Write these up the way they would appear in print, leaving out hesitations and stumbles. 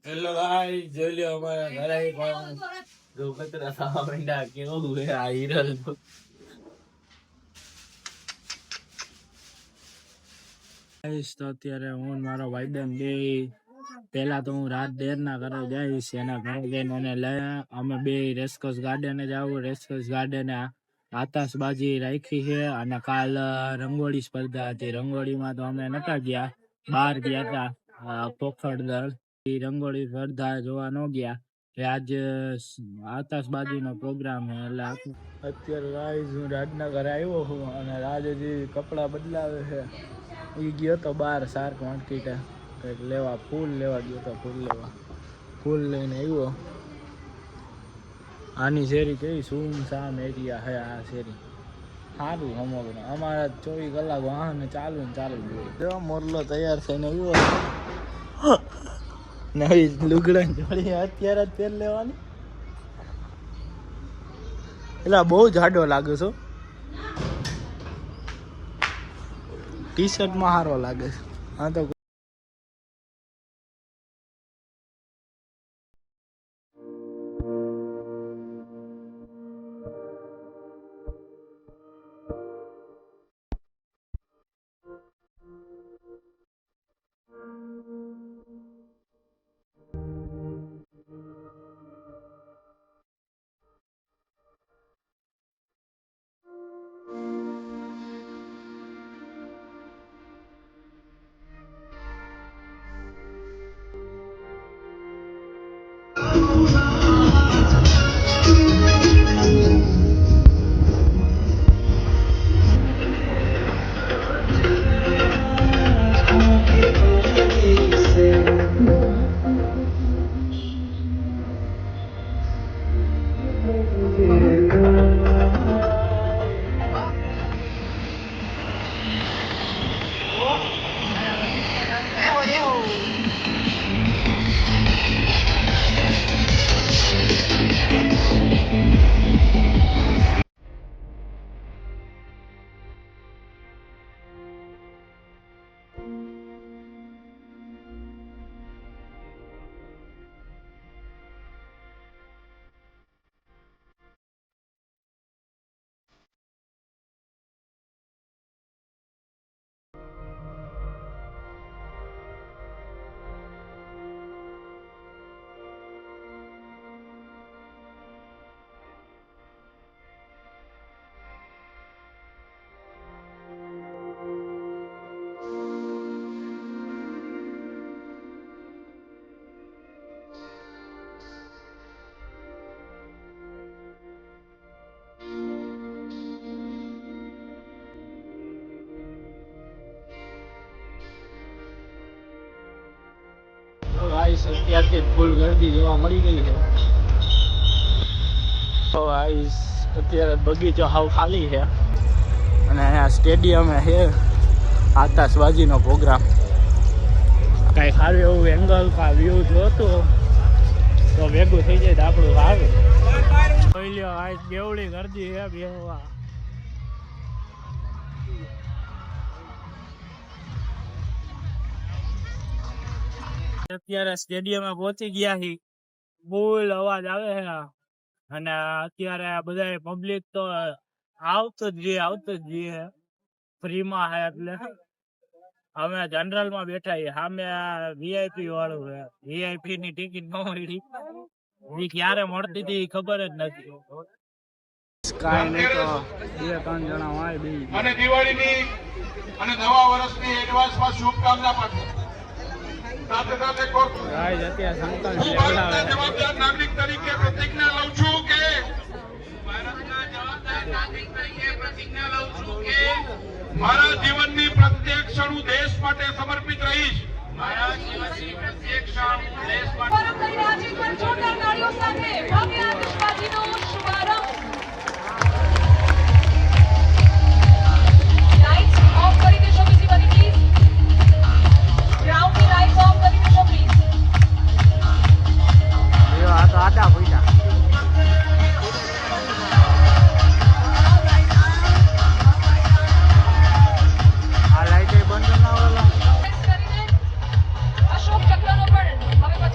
Hello ભાઈ, જોઈ લો અમારા ઘરે પણ જો કચરા ખાવા માંડ્યા કેવું હે આ હિરલ તો. ગાઈસ, તો અત્યારે હું મારો ભાઈબંધ બે પહેલા તો હું રાત દેર ના ઘરે જઈશ, એના ઘરે જઈને એને લઈ અમે બે રેસકોર્સ ગાર્ડને જાવું. રેસકોર્સ ગાર્ડને આતશબાજી રાખી છે અને કાલ રંગોળી સ્પર્ધા હતી. રંગોળીમાં તો અમે નતા ગયા, બહાર ગયા હતા પોખરદળ. રંગોળી સ્પર્ધા જોવા ન ગયા. આજ આતશબાજી નો પ્રોગ્રામ છે એટલે અત્યારે ગાઈસ હું રાજના ઘરે આવ્યો છું અને રાજ હજી કપડા બદલાવે છે. એ ગયો તો બહાર શાર્ક માર્કેટ કંઈક લેવા, ફૂલ લેવા ગયો તો. ફૂલ લઈને આવ્યો. આની શેરી કેવી સુમસામ એરિયા છે આ શેરી. સારું સમગ્ર અમારા 24 કલાક વાહન ચાલુ ને ચાલુ જ હોય. જો મોરલો તૈયાર થઈને આવ્યો. નવી લુગડા જોડી અત્યારે જ પહેર લેવાની. એટલે બહુ જાડો લાગે છો. ટી શર્ટમાં સારો લાગે છે. હા તો અત્યારથી ફૂલ ગરદી જોવા મળી ગઈ છે. તો અત્યારે બગીચો હાવ ખાલી છે અને અહીંયા સ્ટેડિયમ છે. આતશબાજીનો પ્રોગ્રામ કાંઈ સારું એવું એંગલ કા વ્યૂ જોતો તો ભેગું થઈ જાય તો આપણું સારું. જોઈ લ્યો આજ બેવડી ગરદી છે બેહવા. અત્યારે સ્ટેડિયમમાં પહોંચી ગયા છીએ. ફૂલ અવાજ આવે છે અને અત્યારે બધા પબ્લિક તો આવતું જ જઈએ ફ્રીમાં છે એટલે. અમે જનરલ માં બેઠા છીએ. સામે વીઆઈપી વાળું છે. વીઆઈપી ની ટિકિટ ન મળી. એ ક્યારે મળતી હતી ખબર જ નથી. કાંઈ નહીં તો 2-3 જણા હોય બે. અને દિવાળીની અને નવા વર્ષની એડવાન્સમાં શુભકામના પાઠવું. સાથે સાથે જવાબદાર નાગરિક તરીકે પ્રતિજ્ઞા લઉં છું કે મારા જીવનની પ્રત્યેક ક્ષણ હું દેશ માટે સમર્પિત રહીશ. મારા જીવનની પ્રત્યેક ક્ષણ હું દેશ માટે આડા પૈસા આ લાઈટ બંધ ના વાળા અશોક ચક્રનો પણ હવે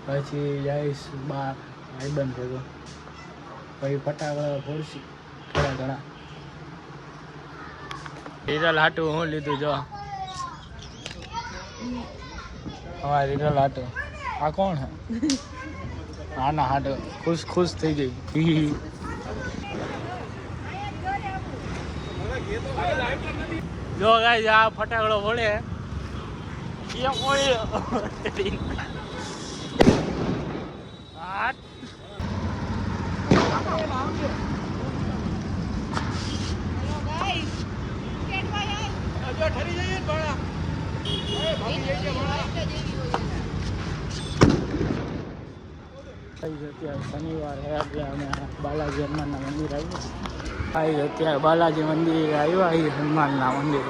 પછી જઈશ બાર ભાઈબંધ ભેગો, પછી ફટાકડા ફોડશી થોડા ઘણા. હિરલ હાટું હું લીધું જો, હા હિરલ હાટું. આ કોણ હે? આના હાટું ખુશ ખુશ થઈ ગઈ. જો ગાઈસ આ ફટાકડો ફોડે એ કોઈ શનિવાર હે એટલે અમે બાલાજી હનુમાનના મંદિર આવ્યા. અત્યારે બાલાજી મંદિર આવ્યા હનુમાનના મંદિર.